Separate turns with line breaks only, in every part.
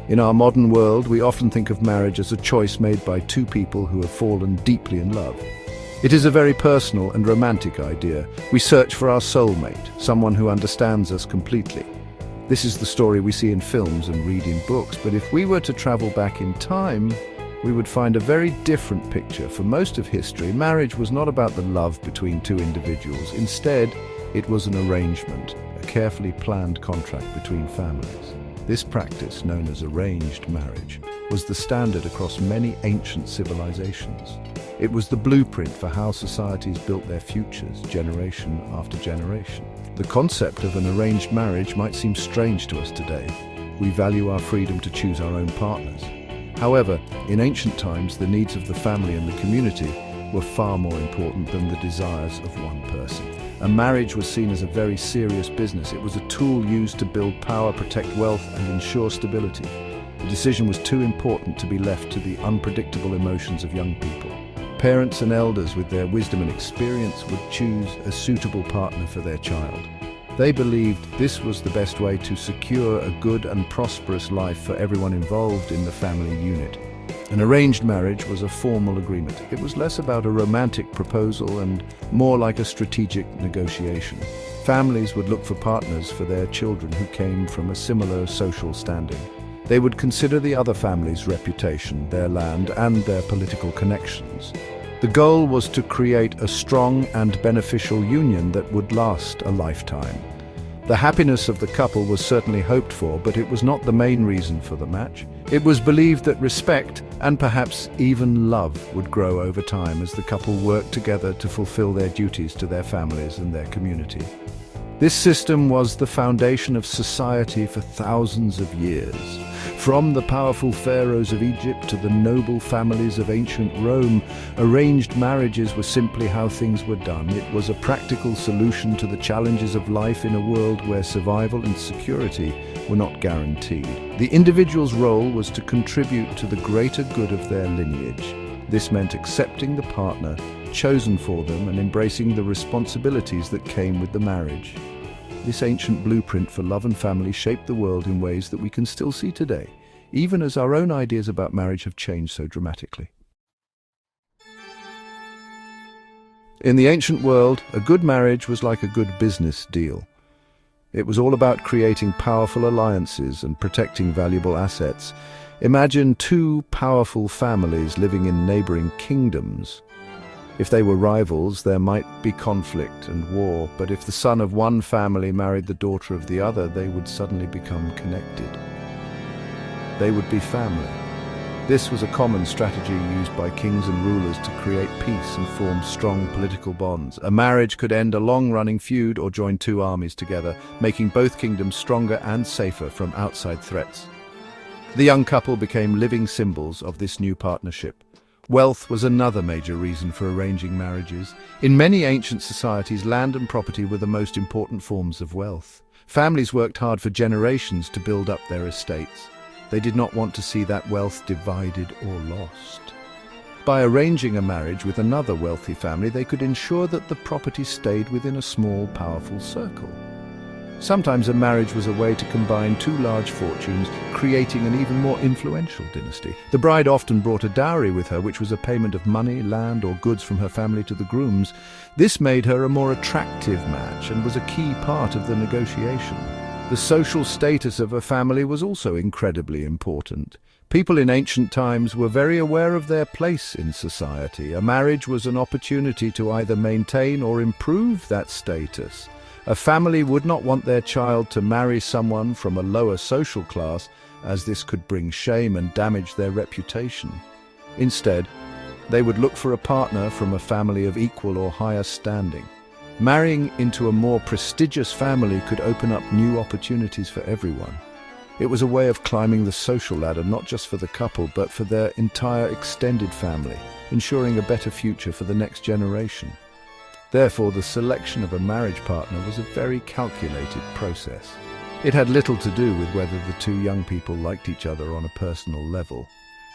In our modern world, we often think of marriage as a choice made by two people who have fallen deeply in love. It is a very personal and romantic idea. We search for our soulmate, someone who understands us completely. This is the story we see in films and read in books, but if we were to travel back in time, we would find a very different picture. For most of history, marriage was not about the love between two individuals. Instead, it was an arrangement, a carefully planned contract between families. This practice, known as arranged marriage, was the standard across many ancient civilizations. It was the blueprint for how societies built their futures, generation after generation. The concept of an arranged marriage might seem strange to us today. We value our freedom to choose our own partners. However, in ancient times, the needs of the family and the community were far more important than the desires of one person. A marriage was seen as a very serious business. It was a tool used to build power, protect wealth, and ensure stability. The decision was too important to be left to the unpredictable emotions of young people. Parents and elders, with their wisdom and experience, would choose a suitable partner for their child. They believed this was the best way to secure a good and prosperous life for everyone involved in the family unit. An arranged marriage was a formal agreement. It was less about a romantic proposal and more like a strategic negotiation. Families would look for partners for their children who came from a similar social standing. They would consider the other family's reputation, their land, and their political connections. The goal was to create a strong and beneficial union that would last a lifetime. The happiness of the couple was certainly hoped for, but it was not the main reason for the match. It was believed that respect and perhaps even love would grow over time as the couple worked together to fulfill their duties to their families and their community. This system was the foundation of society for thousands of years. From the powerful pharaohs of Egypt to the noble families of ancient Rome, arranged marriages were simply how things were done. It was a practical solution to the challenges of life in a world where survival and security were not guaranteed. The individual's role was to contribute to the greater good of their lineage. This meant accepting the partner chosen for them and embracing the responsibilities that came with the marriage. This ancient blueprint for love and family shaped the world in ways that we can still see today, even as our own ideas about marriage have changed so dramatically. In the ancient world, a good marriage was like a good business deal. It was all about creating powerful alliances and protecting valuable assets. Imagine two powerful families living in neighboring kingdoms. If they were rivals, there might be conflict and war, but if the son of one family married the daughter of the other, they would suddenly become connected. They would be family. This was a common strategy used by kings and rulers to create peace and form strong political bonds. A marriage could end a long-running feud or join two armies together, making both kingdoms stronger and safer from outside threats. The young couple became living symbols of this new partnership. Wealth was another major reason for arranging marriages. In many ancient societies, land and property were the most important forms of wealth. Families worked hard for generations to build up their estates. They did not want to see that wealth divided or lost. By arranging a marriage with another wealthy family, they could ensure that the property stayed within a small, powerful circle. Sometimes a marriage was a way to combine two large fortunes, creating an even more influential dynasty. The bride often brought a dowry with her, which was a payment of money, land, or goods from her family to the grooms. This made her a more attractive match and was a key part of the negotiation. The social status of a family was also incredibly important. People in ancient times were very aware of their place in society. A marriage was an opportunity to either maintain or improve that status. A family would not want their child to marry someone from a lower social class, as this could bring shame and damage their reputation. Instead, they would look for a partner from a family of equal or higher standing. Marrying into a more prestigious family could open up new opportunities for everyone. It was a way of climbing the social ladder, not just for the couple, but for their entire extended family, ensuring a better future for the next generation. Therefore, the selection of a marriage partner was a very calculated process. It had little to do with whether the two young people liked each other on a personal level.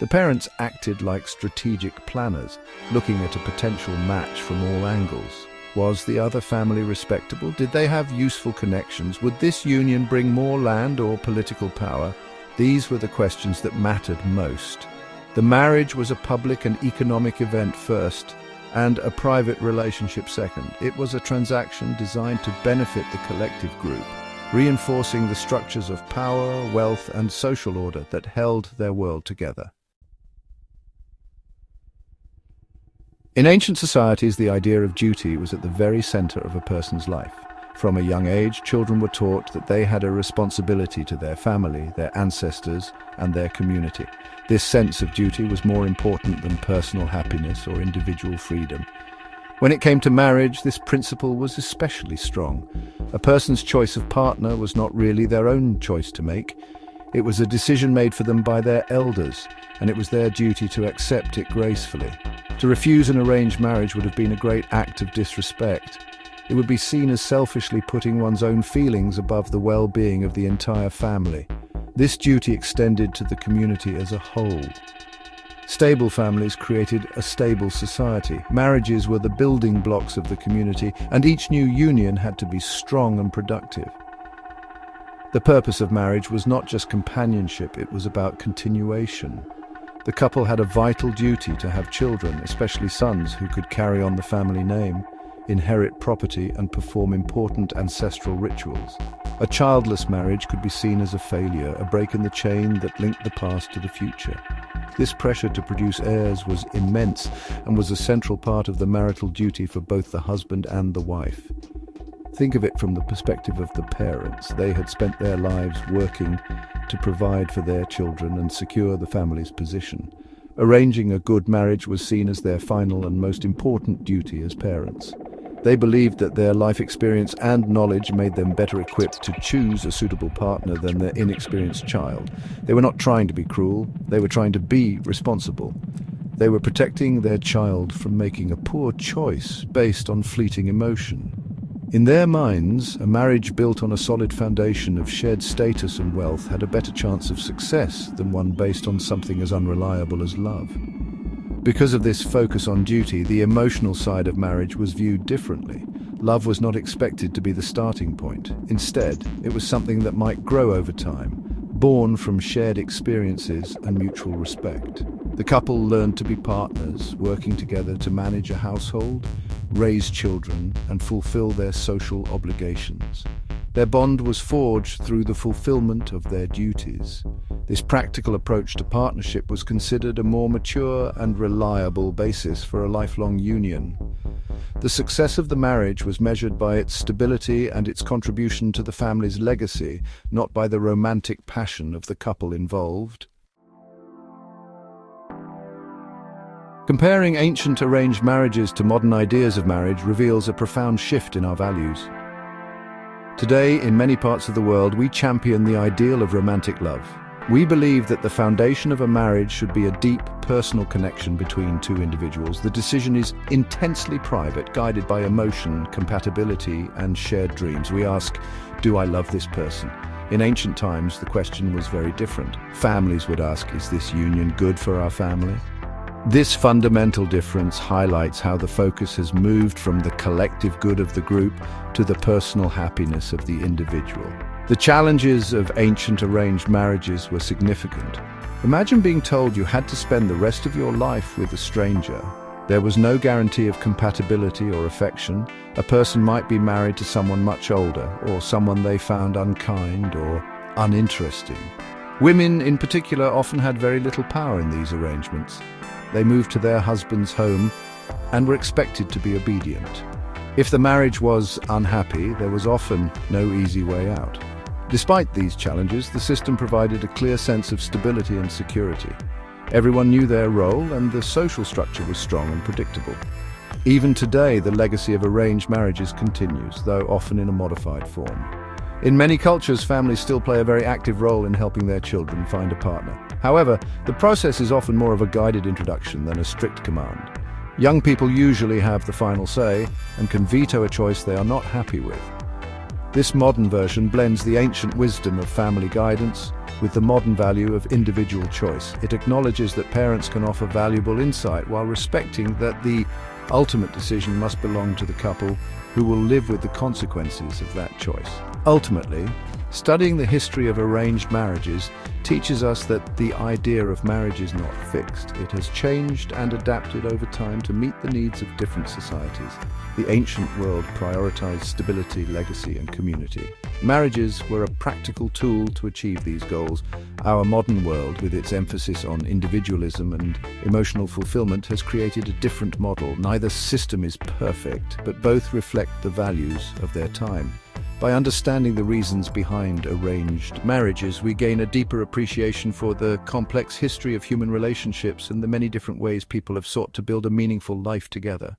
The parents acted like strategic planners, looking at a potential match from all angles. Was the other family respectable? Did they have useful connections? Would this union bring more land or political power? These were the questions that mattered most. The marriage was a public and economic event first, and a private relationship second. It was a transaction designed to benefit the collective group, reinforcing the structures of power, wealth, and social order that held their world together. In ancient societies, the idea of duty was at the very center of a person's life. From a young age, children were taught that they had a responsibility to their family, their ancestors, and their community. This sense of duty was more important than personal happiness or individual freedom. When it came to marriage, this principle was especially strong. A person's choice of partner was not really their own choice to make. It was a decision made for them by their elders, and it was their duty to accept it gracefully. To refuse an arranged marriage would have been a great act of disrespect. It would be seen as selfishly putting one's own feelings above the well-being of the entire family. This duty extended to the community as a whole. Stable families created a stable society. Marriages were the building blocks of the community, and each new union had to be strong and productive. The purpose of marriage was not just companionship, it was about continuation. The couple had a vital duty to have children, especially sons who could carry on the family name, inherit property, and perform important ancestral rituals. A childless marriage could be seen as a failure, a break in the chain that linked the past to the future. This pressure to produce heirs was immense and was a central part of the marital duty for both the husband and the wife. Think of it from the perspective of the parents. They had spent their lives working to provide for their children and secure the family's position. Arranging a good marriage was seen as their final and most important duty as parents. They believed that their life experience and knowledge made them better equipped to choose a suitable partner than their inexperienced child. They were not trying to be cruel, they were trying to be responsible. They were protecting their child from making a poor choice based on fleeting emotion. In their minds, a marriage built on a solid foundation of shared status and wealth had a better chance of success than one based on something as unreliable as love. Because of this focus on duty, the emotional side of marriage was viewed differently. Love was not expected to be the starting point. Instead, it was something that might grow over time, born from shared experiences and mutual respect. The couple learned to be partners, working together to manage a household, raise children, and fulfill their social obligations. Their bond was forged through the fulfillment of their duties. This practical approach to partnership was considered a more mature and reliable basis for a lifelong union. The success of the marriage was measured by its stability and its contribution to the family's legacy, not by the romantic passion of the couple involved. Comparing ancient arranged marriages to modern ideas of marriage reveals a profound shift in our values. Today, in many parts of the world, we champion the ideal of romantic love. We believe that the foundation of a marriage should be a deep, personal connection between two individuals. The decision is intensely private, guided by emotion, compatibility, and shared dreams. We ask, do I love this person? In ancient times, the question was very different. Families would ask, is this union good for our family? This fundamental difference highlights how the focus has moved from the collective good of the group to the personal happiness of the individual. The challenges of ancient arranged marriages were significant. Imagine being told you had to spend the rest of your life with a stranger. There was no guarantee of compatibility or affection. A person might be married to someone much older, or someone they found unkind or uninteresting. Women, in particular, often had very little power in these arrangements. They moved to their husband's home and were expected to be obedient. If the marriage was unhappy, there was often no easy way out. Despite these challenges, the system provided a clear sense of stability and security. Everyone knew their role, and the social structure was strong and predictable. Even today, the legacy of arranged marriages continues, though often in a modified form. In many cultures, families still play a very active role in helping their children find a partner. However, the process is often more of a guided introduction than a strict command. Young people usually have the final say and can veto a choice they are not happy with. This modern version blends the ancient wisdom of family guidance with the modern value of individual choice. It acknowledges that parents can offer valuable insight while respecting that the ultimate decision must belong to the couple, who will live with the consequences of that choice. Ultimately, Studying the history of arranged marriages teaches us that the idea of marriage is not fixed. It has changed and adapted over time to meet the needs of different societies. The ancient world prioritized stability, legacy, and community. Marriages were a practical tool to achieve these goals. Our modern world, with its emphasis on individualism and emotional fulfillment, has created a different model. Neither system is perfect, but both reflect the values of their time. By understanding the reasons behind arranged marriages, we gain a deeper appreciation for the complex history of human relationships and the many different ways people have sought to build a meaningful life together.